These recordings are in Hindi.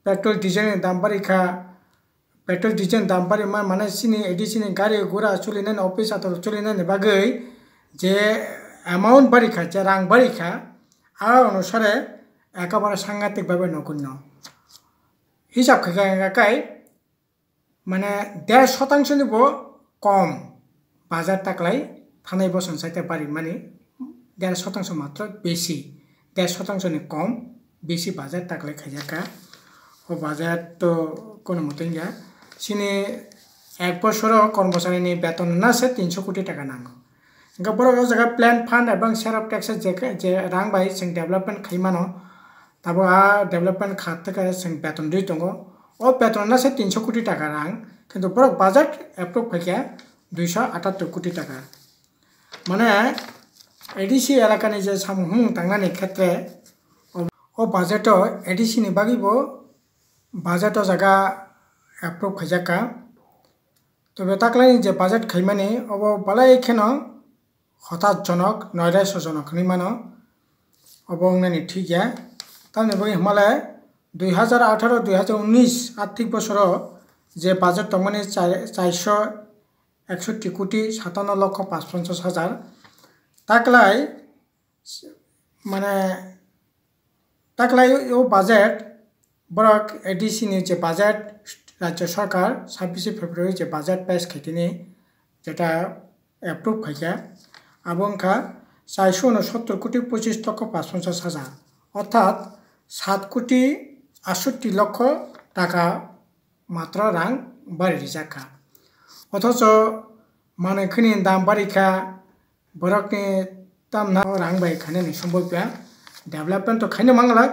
पेट्रोल डिजेल दाम बारिखा पेट्रोल डिजेल दाम बारि माने सिनी एडिसिनी गाड़ी घोड़ा चलिनाय अफिस आदाলত चलिनाय बागै जे अ্যামাউন্ট बारिखा जे रां बारिखा আর অনুসারে একেবারে সাংঘাতিকভাবে নগণ্য হিসাব খাই মানে 1.5% নিব কম বাজার টাকলাই থানায় বসন চাইতে পারি মানে 1.5% মাত্র বেশি 1.5% নি কম বেশি বাজার টাকলাই খাইজাকা ও বাজার তো কোনো মতেই না সিনি এক বছর কর্মচারীনি বেতন না সে 300 কোটি টাকা নাঙ্গো इनका बड़ा जगह प्लान फंड एवं शेयर ऑफ टैक्स जे रां बाई जों डेवलपमेंट खाइमानो तब आ डेवलपमेंट खाते का जों बेतन दी दङ ओ बेतन ना से 300 कोटी टाका रां किन्तु बड़ा बजेट एप्रूव फैया 278 कोटी टाका माने एडीसी एलाकानि जे सामुहुं थांनानै क्षेत्रे ओ बजेट एडीसी नि बागिबो बजेट जगह एप्रूव फैजाका तो बेताकलानि जे बजेट खाइमानि अब बालाय खेनो हताशजनक नैराश्यजनक मानो अबंगनानि ठीक है तब हिमालय 2018-2019 आर्थिक बছর जे बाजेट तमाने 461 कोटी 57,55,000 ताकलाय माने ताकलाय ओ बाजेट बरक एडीसी नि जे बाजेट राज्य सरकार 26 फेब्रुआरी जे बाजेट पेश खेतिनि जेटा एप्रूव फैया आबंखा 469 कोटी 25,55,000 अर्थात 7 कोटी 68 लक्ष टाका मात्र रां बारि जाखा अथच माने खनि दाम बारिखा बरकनि दाम ना रां बारि खाने सम्भव डेवलपमेंट तो खाइनो मांगला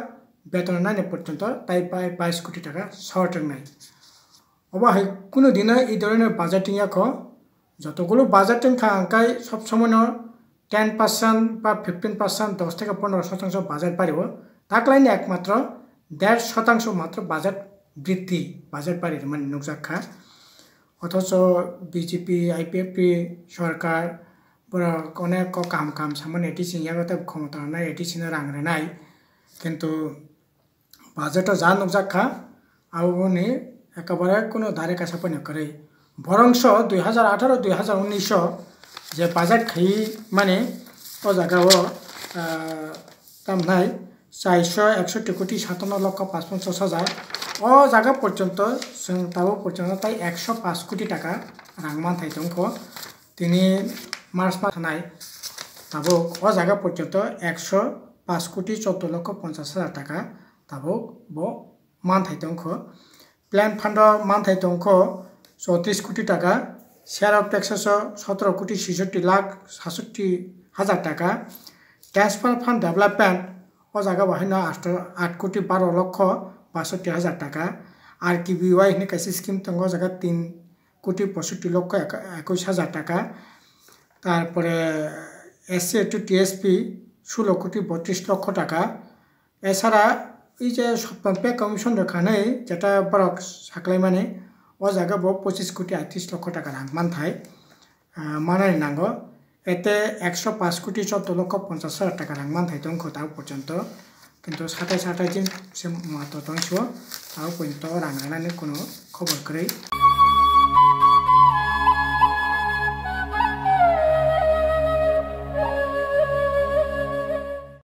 बेतन नाने पर्यंत ताई 22 कोटी टाका शर्ट নাই अबा हाय कुनो दिन এই ধরনের বাজেটিং याखो যতগুলো বাজেটিং খাঙ্কাই সব সময় 10% বা 15% 10 থেকে 15% বাজেট বাড়িব তাকলাইনি একমাত্র 1.5% মাত্র বাজেট বৃদ্ধি বাজেট বাড়ি মানে নুকজাখা অথচ বিজেপি আইপিএফপি সরকার বড় অনেক কাম সামনে এটিসি ইয়াগতে ক্ষমতা নাই এটিসি রাংরে নাই কিন্তু বাজেট যা নুকজাখা আউনি একেবারে কোনো ধারে কাছে পনে করে বরংশ 2018-2019 जे बाजेट खाई माने ओ जगह दाम नाय 461 कोटी 57,55,000 ओ जगह पर्यंत जों ताबो पर्यंत ताई 105 कोटी टाका रां मानथाय दंखो तिनि मार्च मास नाय ताबो ओ जगह पर्यंत 105 कोटी 14,50,000 टाका ताबो बो मानथाय दंखो प्लान फंड मानथाय दंखो 34 कोटी टाका शेयर ऑफ टैक्स 17 कोटी 66,67,000 टाका ट्रांसफर फंड डेवलपमेंट ओ जगह बाहायना 8 कोटी 12,62,000 टाका आरकेबीवाई ने कैसे स्कीम दंगो जगह 3 कोटी 65,21,000 टाका तारपरे एससी टू टीएसपी 16 कोटी 32 लक्ष टाका एछाड़ा এই যে पे कमिशन रखानै जेटा बरक साकलाय माने ओ जगह 25 कोटी 38 लक्ष टाका रां मानथाय मानाय नांगो एते 105 कोटी 14,50,000 टाका रां मानथाय दंखो दा पर्यंत किन्तु 27 दिन से मात्र दंसो दा पर्यंत रां रानानै कोनो खबर गैया।